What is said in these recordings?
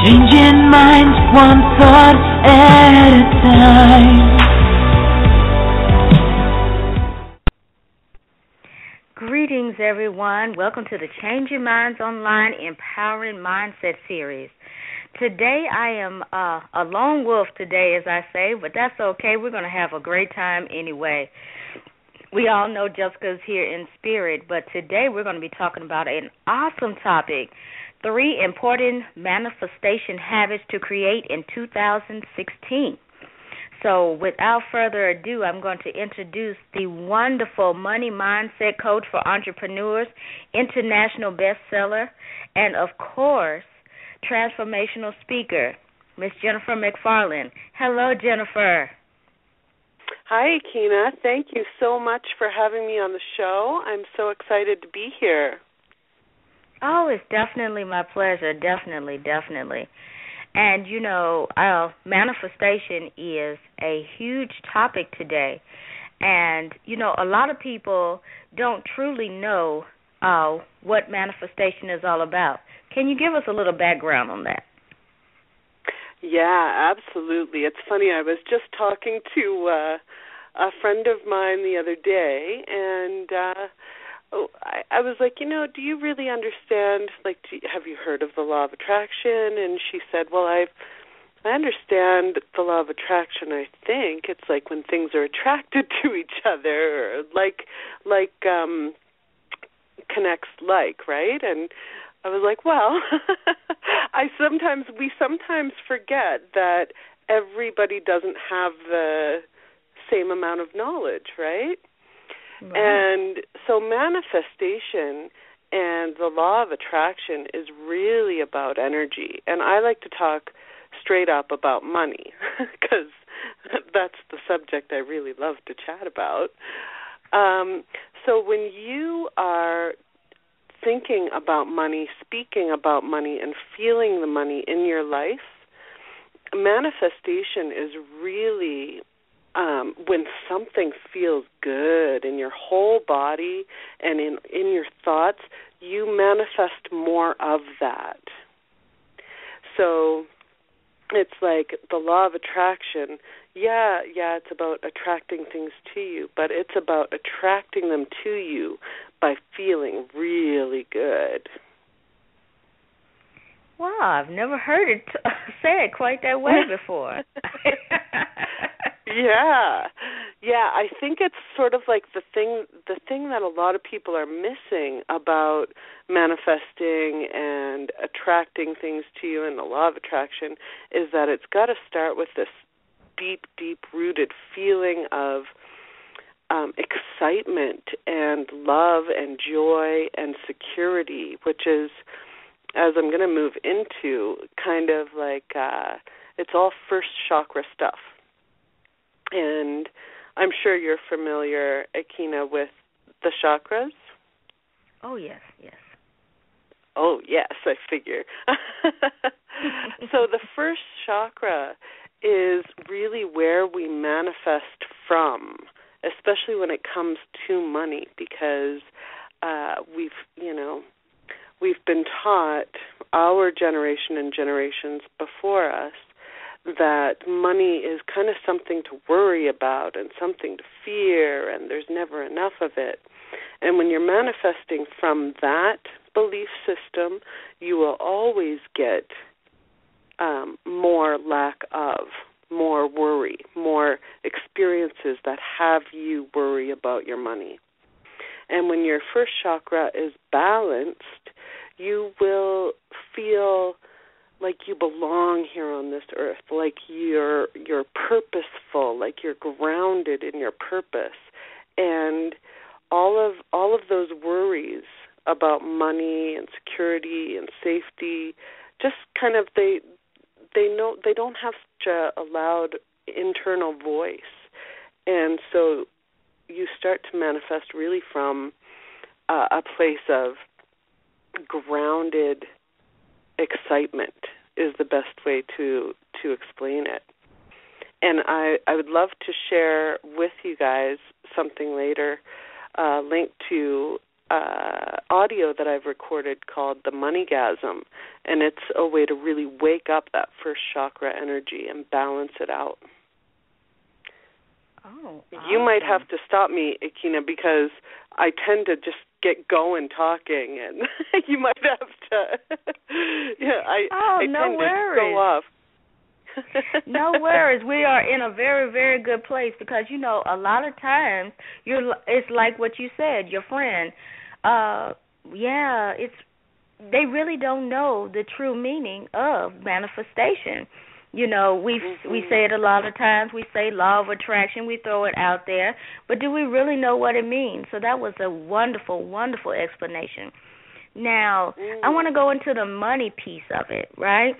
Changing minds one thought at a time. Greetings, everyone. Welcome to the Changing Minds Online Empowering Mindset Series. Today I am a lone wolf today, as I say, but that's okay. We're going to have a great time anyway. We all know Jessica's here in spirit, but today we're going to be talking about an awesome topic, 3 important manifestation habits to create in 2016. So without further ado, I'm going to introduce the wonderful money mindset coach for entrepreneurs, international bestseller, and of course, transformational speaker, Miss Jennifer McFarland. Hello, Jennifer. Hi, Akina. Thank you so much for having me on the show. I'm so excited to be here. Oh, it's definitely my pleasure. Definitely. And, you know, manifestation is a huge topic today. And, you know, a lot of people don't truly know what manifestation is all about. Can you give us a little background on that? Yeah, absolutely. It's funny. I was just talking to a friend of mine the other day, and I was like, you know, do you really understand, like, have you heard of the law of attraction? And she said, well, I understand the law of attraction. I think it's like when things are attracted to each other, or like connects like, right? And I was like, well, we sometimes forget that everybody doesn't have the same amount of knowledge, right? Right. And so manifestation and the law of attraction is really about energy. And I like to talk straight up about money because that's the subject I really love to chat about. So when you are thinking about money, speaking about money, and feeling the money in your life, manifestation is really when something feels good in your whole body and in your thoughts, you manifest more of that. So it's like the law of attraction. Yeah, it's about attracting things to you, but it's about attracting them to you by feeling really good. Wow, I've never heard it said quite that way before. Yeah, I think it's sort of like the thing that a lot of people are missing about manifesting and attracting things to you in the law of attraction is that it's got to start with this deep rooted feeling of excitement and love and joy and security, which is, as I'm going to move into, kind of like it's all first chakra stuff. And I'm sure you're familiar, Akina, with the chakras. Oh, yes. Oh, yes, I figure. So the first chakra is really where we manifest from, especially when it comes to money, because we've been taught, our generation and generations before us, that money is kind of something to worry about and something to fear, and there's never enough of it. And when you're manifesting from that belief system, you will always get more lack of, more worry, more experiences that have you worry about your money. And when your first chakra is balanced, you will feel like you belong here on this earth, like you're purposeful, like you're grounded in your purpose. And all of those worries about money and security and safety, just kind of they don't have such a loud internal voice. And so you start to manifest really from a place of grounded excitement is the best way to explain it. And I would love to share with you guys something later, linked to audio that I've recorded called The Moneygasm, and it's a way to really wake up that first chakra energy and balance it out. Oh, you might have to stop me, Akina, because I tend to just get going talking, and you might have to. I no tend worries. to go off. No worries. We are in a very, very good place because, you know, a lot of times it's like what you said, your friend. They really don't know the true meaning of manifestation. You know, we say it a lot of times. We say law of attraction. We throw it out there. But do we really know what it means? So that was a wonderful, wonderful explanation. Now, I want to go into the money piece of it, right?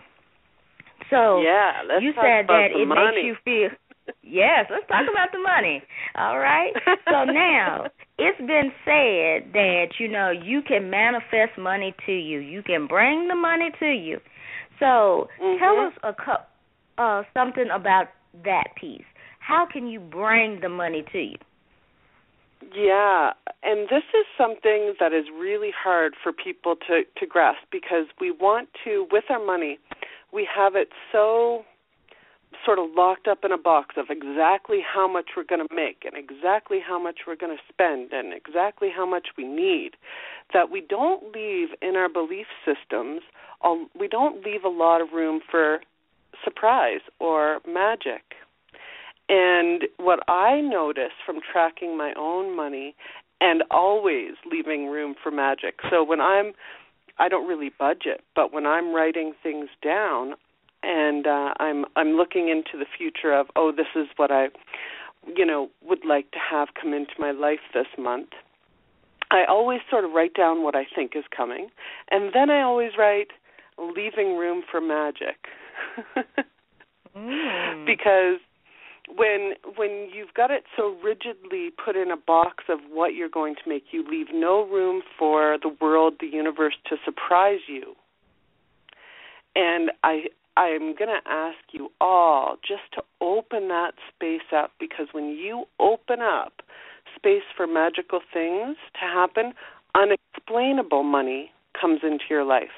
So you said that it makes you feel. Yes, let's talk about the money. All right. So now it's been said that, you know, you can manifest money to you. You can bring the money to you. So tell us something about that piece. How can you bring the money to you? Yeah, and this is something that is really hard for people to grasp because we want to, with our money, we have it so sort of locked up in a box of exactly how much we're going to make and exactly how much we're going to spend and exactly how much we need, that we don't leave in our belief systems, we don't leave a lot of room for surprise or magic. And what I notice from tracking my own money and always leaving room for magic, so when I don't really budget, but when I'm writing things down and I'm looking into the future of, this is what I, would like to have come into my life this month, I always sort of write down what I think is coming, and then I always write leaving room for magic. Because when you've got it so rigidly put in a box of what you're going to make, you leave no room for the world, the universe to surprise you. And I'm going to ask you all just to open that space up, because when you open up space for magical things to happen, unexplainable money comes into your life.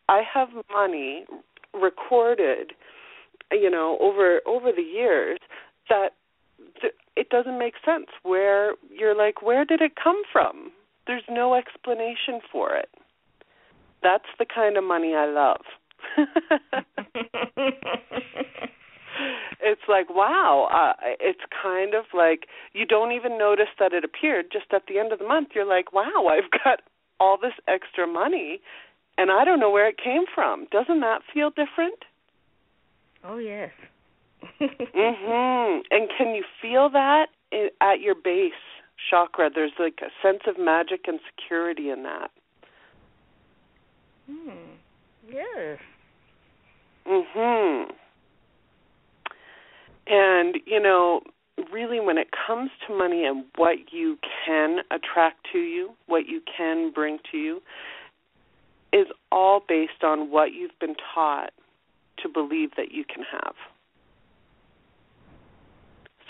I have money recorded, over the years that it doesn't make sense, where you're like, where did it come from? There's no explanation for it. That's the kind of money I love. It's like, wow, it's kind of like you don't even notice that it appeared. Just at the end of the month, you're like, wow, I've got all this extra money, and I don't know where it came from. Doesn't that feel different? Oh, yes. And can you feel that at your base chakra? There's like a sense of magic and security in that. Yes. And, really when it comes to money and what you can attract to you, what you can bring to you, is all based on what you've been taught to believe that you can have.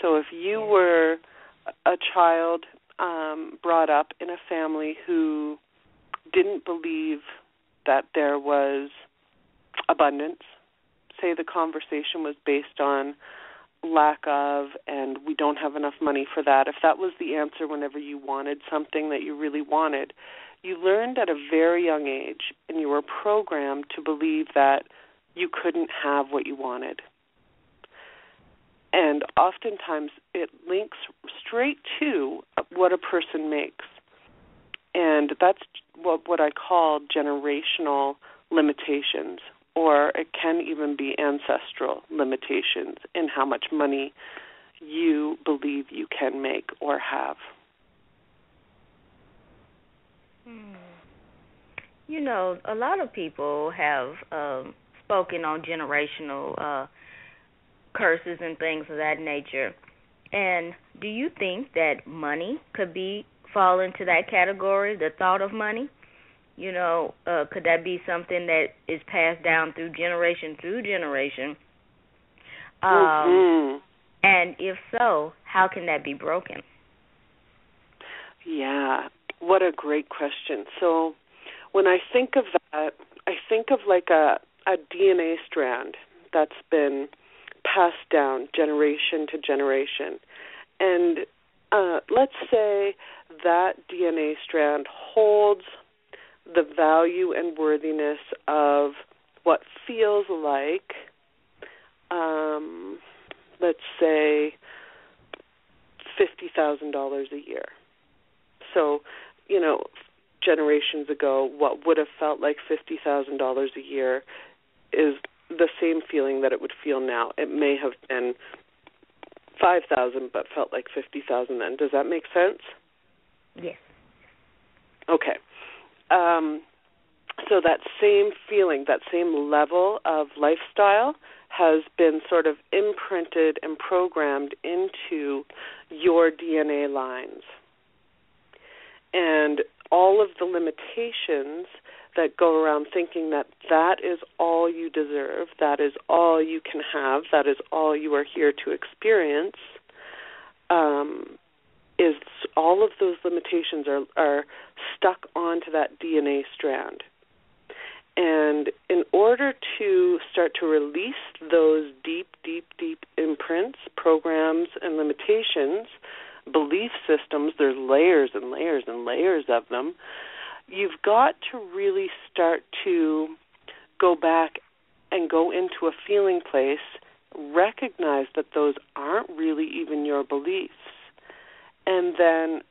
So if you were a child brought up in a family who didn't believe that there was abundance, say the conversation was based on lack of, and we don't have enough money for that, if that was the answer whenever you wanted something that you really wanted, you learned at a very young age, and you were programmed to believe that you couldn't have what you wanted. And oftentimes it links straight to what a person makes. And that's what I call generational limitations, or it can even be ancestral limitations in how much money you believe you can make or have. A lot of people have spoken on generational curses and things of that nature. And do you think that money could fall into that category, the thought of money? Could that be something that is passed down through generation? And if so, how can that be broken? Yeah, What a great question. So when I think of that, I think of like a DNA strand that's been passed down generation to generation. And let's say that DNA strand holds the value and worthiness of what feels like, let's say, $50,000 a year. So, generations ago, what would have felt like $50,000 a year is the same feeling that it would feel now. It may have been $5,000, but felt like $50,000 then. Does that make sense? Yes. Okay. So that same feeling, that same level of lifestyle has been sort of imprinted and programmed into your DNA lines. And all of the limitations that go around thinking that that is all you deserve, that is all you can have, that is all you are here to experience, is all of those limitations are stuck onto that DNA strand. And in order to start to release those deep, deep, deep imprints, programs, and limitations, belief systems, there's layers and layers and layers of them, you've got to really start to go back and go into a feeling place, recognize that those aren't really even your beliefs. And then,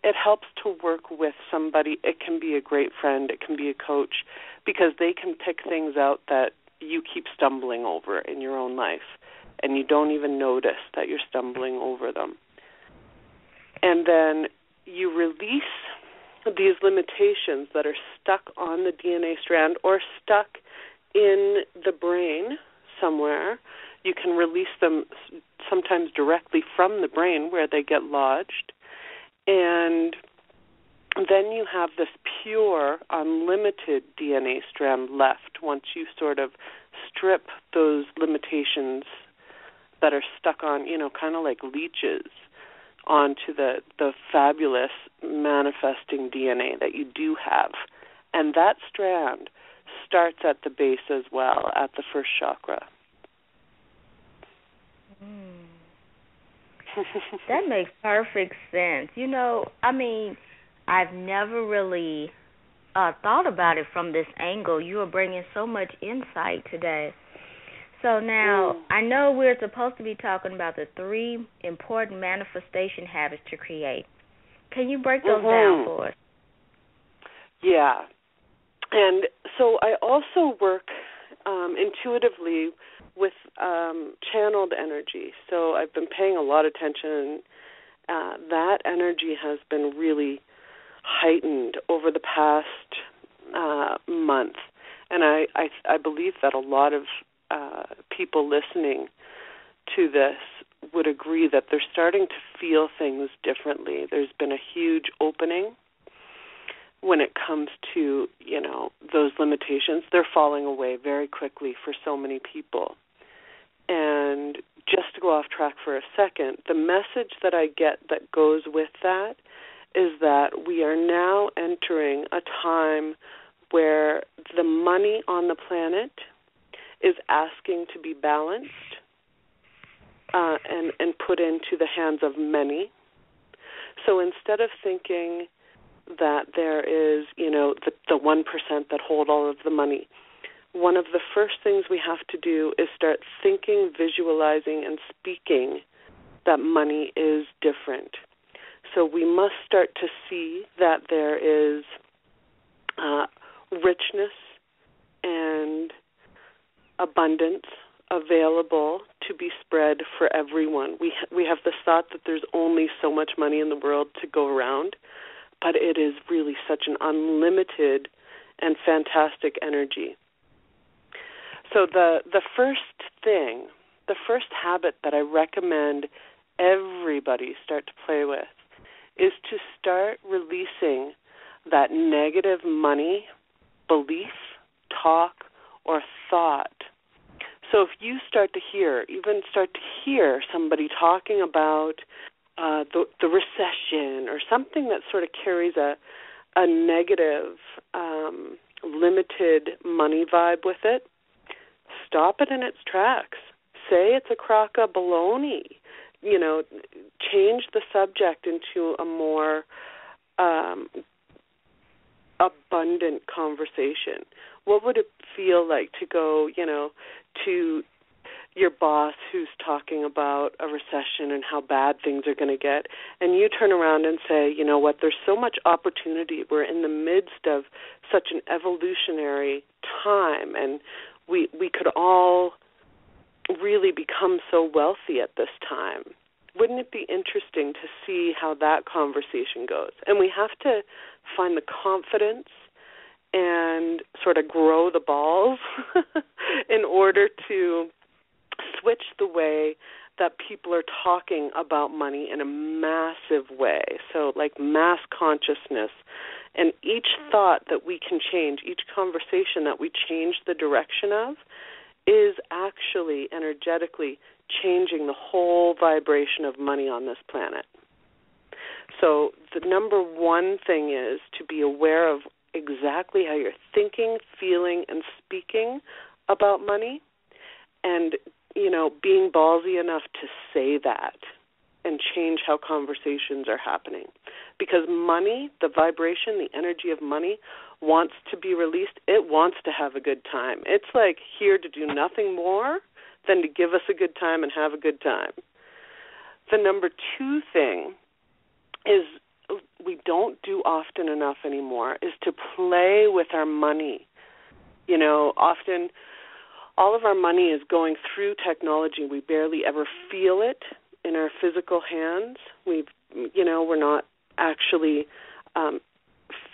it helps to work with somebody. It can be a great friend. It can be a coach, because they can pick things out that you keep stumbling over in your own life, and you don't even notice that you're stumbling over them. And then you release these limitations that are stuck on the DNA strand or stuck in the brain somewhere. You can release them sometimes directly from the brain where they get lodged. And then you have this pure, unlimited DNA strand left once you sort of strip those limitations that are stuck on, kind of like leeches, onto the fabulous manifesting DNA that you do have. And that strand starts at the base as well, at the first chakra. That makes perfect sense. I've never really thought about it from this angle. You are bringing so much insight today. So now, I know we're supposed to be talking about the 3 important manifestation habits to create. Can you break those down for us? Yeah. And so I also work intuitively with channeled energy. So I've been paying a lot of attention. That energy has been really heightened over the past month. And I believe that a lot of people listening to this would agree that they're starting to feel things differently. There's been a huge opening when it comes to, those limitations. They're falling away very quickly for so many people. And just to go off track for a second, the message that I get that goes with that is that we are now entering a time where the money on the planet is asking to be balanced and put into the hands of many. So instead of thinking that there is, the 1% that hold all of the money, one of the first things we have to do is start thinking, visualizing, and speaking that money is different. So we must start to see that there is richness and abundance available to be spread for everyone. We have this thought that there's only so much money in the world to go around, but it is really such an unlimited and fantastic energy. So the first thing, the first habit that I recommend everybody start to play with is to start releasing that negative money belief, talk, or thought. So if you start to hear somebody talking about the recession or something that sort of carries a negative, limited money vibe with it, stop it in its tracks. Say it's a crock of baloney. Change the subject into a more abundant conversation. What would it feel like to go, to your boss who's talking about a recession and how bad things are going to get, and you turn around and say, you know what, there's so much opportunity. We're in the midst of such an evolutionary time, and we could all really become so wealthy at this time. Wouldn't it be interesting to see how that conversation goes? And we have to find the confidence and sort of grow the balls in order to switch the way that people are talking about money in a massive way. So like mass consciousness. And each thought that we can change, each conversation that we change the direction of, is actually energetically changing the whole vibration of money on this planet. So the number one thing is to be aware of exactly how you're thinking, feeling, and speaking about money, and, being ballsy enough to say that and change how conversations are happening. Because money, the vibration, the energy of money, wants to be released. It wants to have a good time. It's like here to do nothing more than to give us a good time and have a good time. The number two thing is we don't do often enough anymore is to play with our money. Often all of our money is going through technology. We barely ever feel it in our physical hands. We're not actually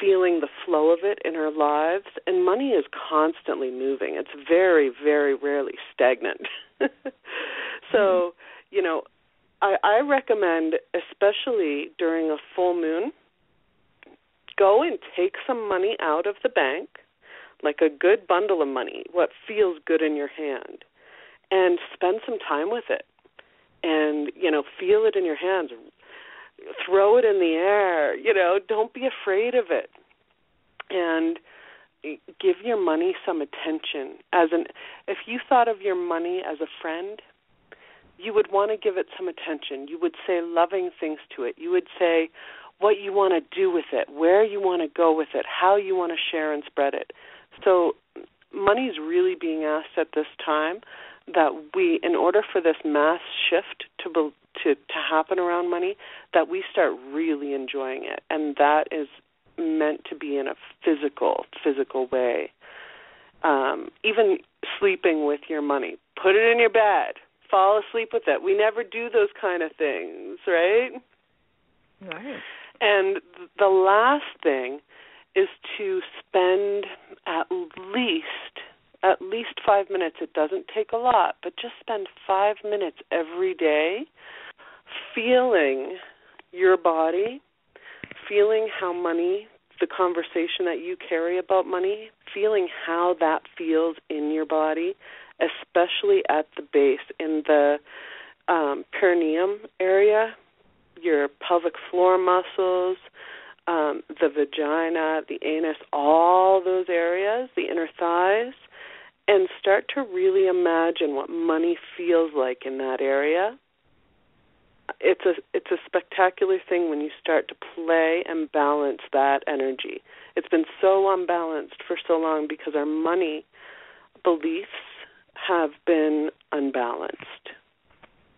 feeling the flow of it in our lives, and money is constantly moving. It's very, very rarely stagnant. So, I recommend, especially during a full moon, go and take some money out of the bank, like a good bundle of money, what feels good in your hand, and spend some time with it. And, feel it in your hands. Throw it in the air. Don't be afraid of it. And give your money some attention. If you thought of your money as a friend, you would want to give it some attention. You would say loving things to it. You would say what you want to do with it, where you want to go with it, how you want to share and spread it. So money is really being asked at this time that we, in order for this mass shift to happen around money, that we start really enjoying it. And that is meant to be in a physical way. Even sleeping with your money. Put it in your bed. Fall asleep with it. We never do those kind of things, right? Right. And the last thing is to spend at least 5 minutes. It doesn't take a lot, but just spend 5 minutes every day feeling your body, feeling how money, the conversation that you carry about money, feeling how that feels in your body, especially at the base, in the perineum area, your pelvic floor muscles, the vagina, the anus, all those areas, the inner thighs, and start to really imagine what money feels like in that area. It's a spectacular thing when you start to play and balance that energy. It's been so unbalanced for so long because our money beliefs have been unbalanced.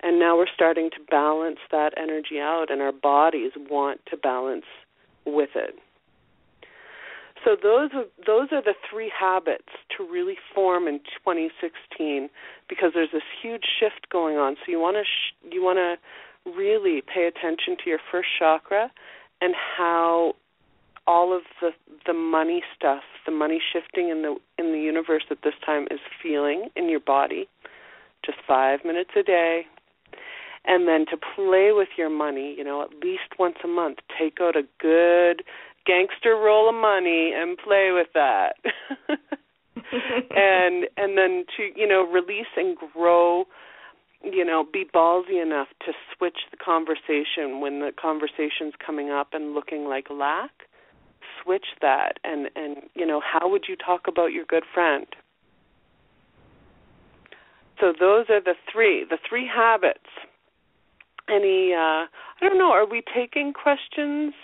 And now we're starting to balance that energy out, and our bodies want to balance with it. So those are the 3 habits to really form in 2016, because there's this huge shift going on. So you want to really pay attention to your first chakra and how all of the money stuff, the money shifting in the universe at this time is feeling in your body. Just 5 minutes a day. And then to play with your money, at least once a month, take out a good gangster roll of money and play with that. and then to, release and grow be ballsy enough to switch the conversation when the conversation's coming up and looking like lack. Switch that, and how would you talk about your good friend? So those are the three habits. Any, I don't know, are we taking questions,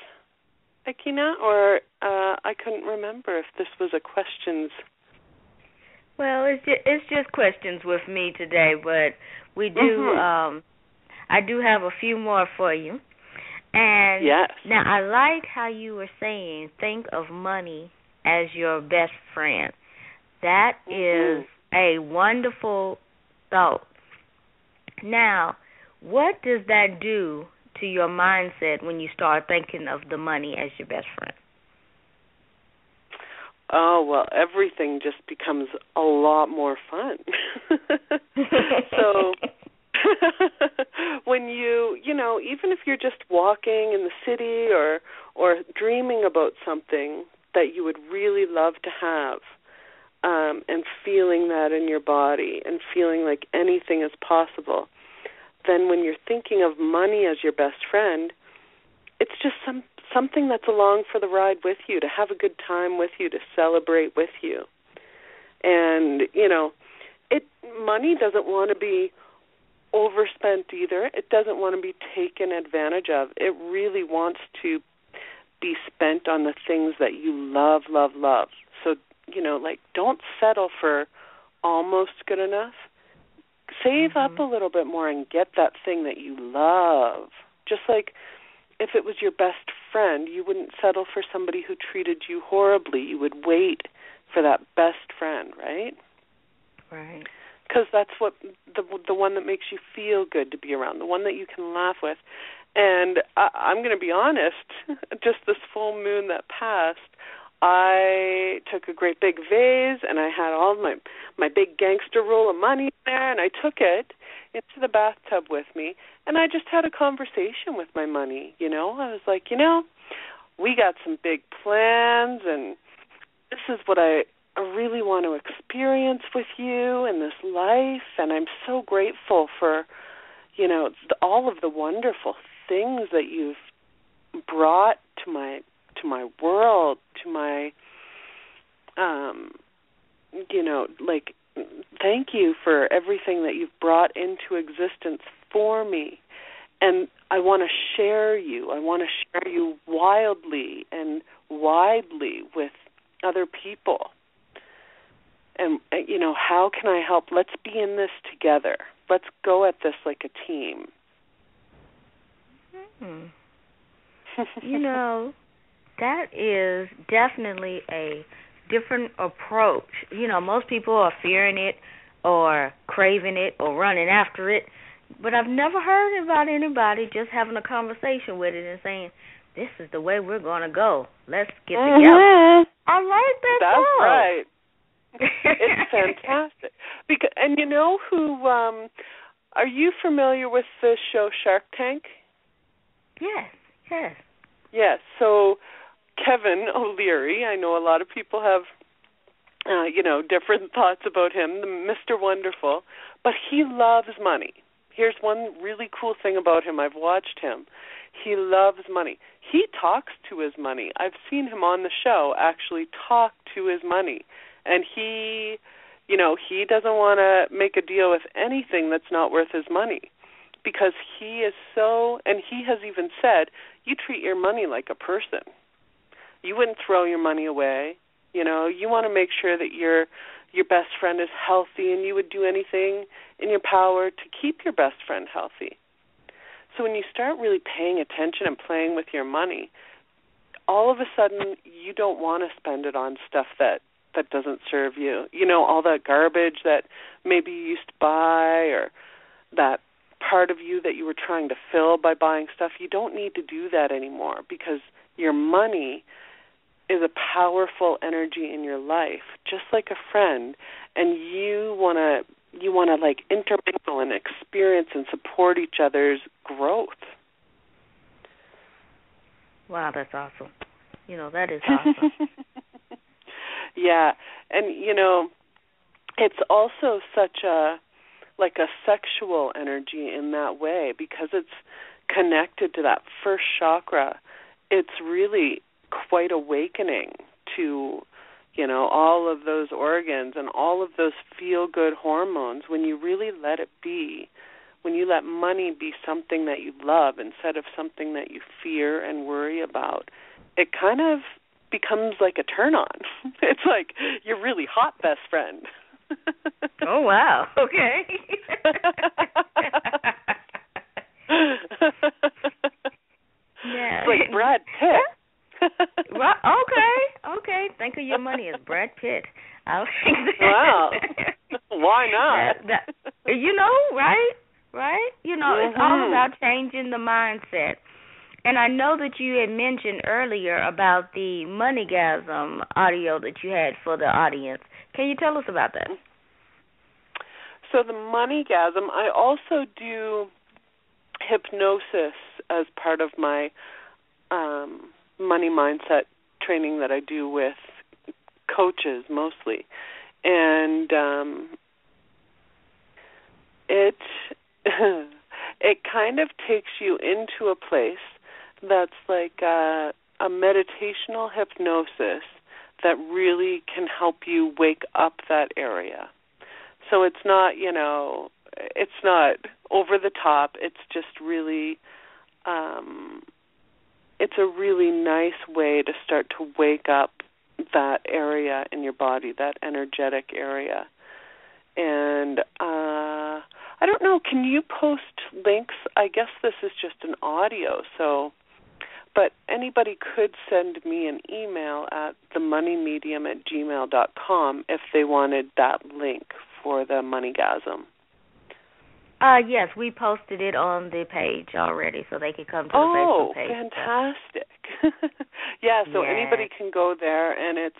Akina, or I couldn't remember if this was a questions. Well, it's just questions with me today, but we do, I do have a few more for you. And yes. Now I like how you were saying, think of money as your best friend. That is a wonderful thought. Now, what does that do to your mindset when you start thinking of the money as your best friend? Oh, well, everything just becomes a lot more fun. So when even if you're just walking in the city or dreaming about something that you would really love to have, and feeling that in your body and feeling like anything is possible, then when you're thinking of money as your best friend, it's just something that's along for the ride with you, to have a good time with you, to celebrate with you. And, money doesn't want to be overspent either. It doesn't want to be taken advantage of. It really wants to be spent on the things that you love, love, love. So, don't settle for almost good enough. Save up a little bit more and get that thing that you love. Just like if it was your best friend, you wouldn't settle for somebody who treated you horribly. You would wait for that best friend, right? Right. Because that's what the one that makes you feel good to be around, the one that you can laugh with. And I'm going to be honest, just this full moon that passed, I took a great big vase and I had all my big gangster roll of money in there, and I took it into the bathtub with me, and I just had a conversation with my money, I was like, we got some big plans, and this is what I really want to experience with you in this life, and I'm so grateful for, all of the wonderful things that you've brought to my world, to my, thank you for everything that you've brought into existence for me. And I want to share you. I want to share you wildly and widely with other people. And, how can I help? Let's be in this together. Let's go at this like a team. That is definitely a different approach. Most people are fearing it or craving it or running after it, but I've never heard about anybody just having a conversation with it and saying, this is the way we're going to go. Let's get together. I like that. That's right. It's fantastic. And you know who, are you familiar with the show Shark Tank? Yes. Yes, so Kevin O'Leary, I know a lot of people have, different thoughts about him, the Mr. Wonderful, but he loves money. Here's one really cool thing about him. I've watched him. He loves money. He talks to his money. I've seen him on the show actually talk to his money. And he doesn't want to make a deal with anything that's not worth his money, because he is so, and he has even said, you treat your money like a person. You wouldn't throw your money away. You want to make sure that your best friend is healthy, and you would do anything in your power to keep your best friend healthy. So when you start really paying attention and playing with your money, all of a sudden you don't want to spend it on stuff that doesn't serve you. All that garbage that maybe you used to buy, or that part of you that you were trying to fill by buying stuff. You don't need to do that anymore, because your money is a powerful energy in your life, just like a friend, and you want to like intermingle and experience and support each other's growth. Wow, that's awesome. That is awesome. Yeah, and it's also such a like a sexual energy in that way, because it's connected to that first chakra. It's really quite awakening to, all of those organs and all of those feel-good hormones when you really let it be, when you let money be something that you love instead of something that you fear and worry about. It kind of becomes like a turn-on. It's like you're really hot best friend. Oh, wow. Okay. Yeah. It's like Brad Pitt. Right. Okay. Think of your money as Brad Pitt. Wow. Why not? Right? It's all about changing the mindset. And I know that you had mentioned earlier about the Moneygasm audio that you had for the audience. Can you tell us about that? So the Moneygasm, I also do hypnosis as part of my money mindset training that I do with coaches mostly. And it kind of takes you into a place that's like a meditational hypnosis that really can help you wake up that area. So it's not, it's not over the top. It's just really, it's a really nice way to start to wake up that area in your body, that energetic area. And I don't know, can you post links? I guess this is just an audio, but anybody could send me an email at themoneymedium@gmail.com if they wanted that link for the Moneygasm. Yes, we posted it on the page already, so they could come to the Facebook page. Oh, fantastic. Yeah, so anybody can go there, and it's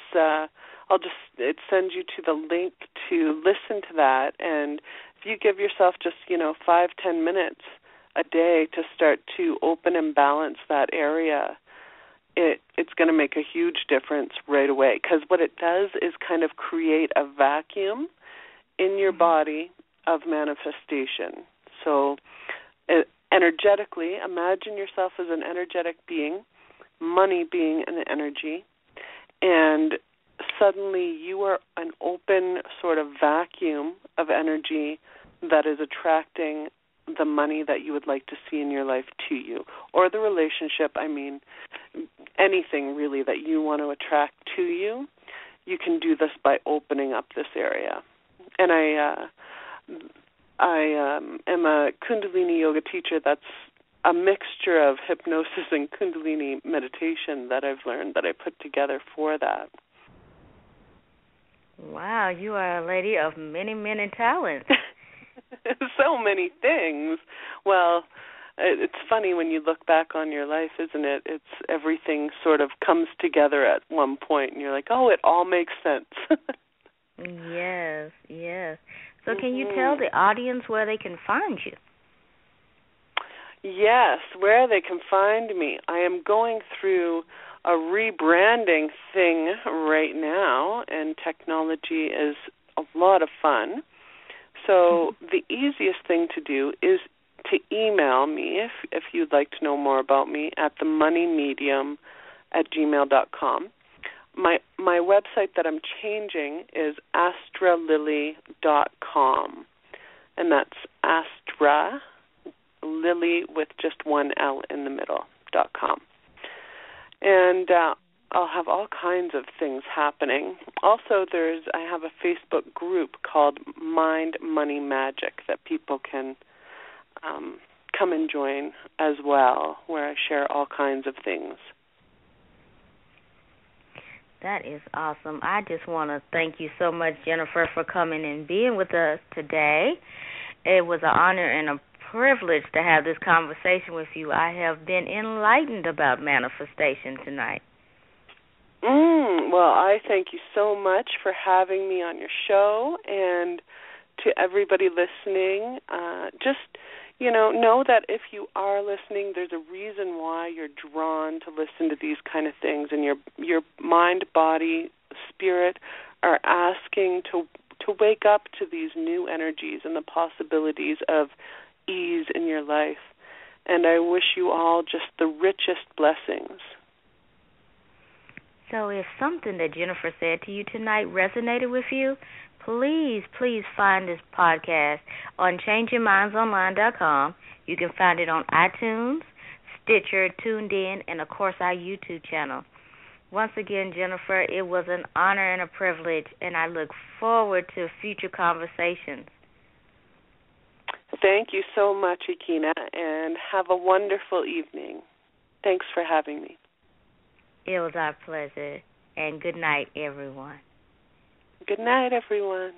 it sends you to the link to listen to that, and if you give yourself just, 5-10 minutes a day to start to open and balance that area, it's going to make a huge difference right away, because what it does is kind of create a vacuum in your body of manifestation. So energetically, imagine yourself as an energetic being, money being an energy, and suddenly you are an open sort of vacuum of energy that is attracting the money that you would like to see in your life to you, or the relationship, anything really that you want to attract to you. You can do this by opening up this area. And I am a Kundalini yoga teacher. That's a mixture of hypnosis and Kundalini meditation that I've learned that I put together for that. Wow, you are a lady of many, many talents. So many things. Well, it's funny when you look back on your life, isn't it? It's everything sort of comes together at one point, and you're like, oh, it all makes sense. Yes. So can you tell the audience where they can find you? Yes, where they can find me. I am going through a rebranding thing right now, and technology is a lot of fun. So the easiest thing to do is to email me if you'd like to know more about me at themoneymedium@gmail.com. My website that I'm changing is astralily.com, and that's Astra, Lily with just one L in the middle, .com. And I'll have all kinds of things happening. Also, I have a Facebook group called Mind Money Magic that people can come and join as well, where I share all kinds of things. That is awesome. I just want to thank you so much, Jennifer, for coming and being with us today. It was an honor and a privilege to have this conversation with you. I have been enlightened about manifestation tonight. Well, I thank you so much for having me on your show, and to everybody listening, just, know that if you are listening, there's a reason why you're drawn to listen to these kind of things, and your mind, body, spirit are asking to to wake up to these new energies and the possibilities of ease in your life. And I wish you all just the richest blessings. So if something that Jennifer said to you tonight resonated with you, please find this podcast on ChangeYourMindsOnline.com. You can find it on iTunes, Stitcher, TuneIn, and, of course, our YouTube channel. Once again, Jennifer, it was an honor and a privilege, and I look forward to future conversations. Thank you so much, Akina, and have a wonderful evening. Thanks for having me. It was our pleasure, and good night, everyone. Good night, everyone.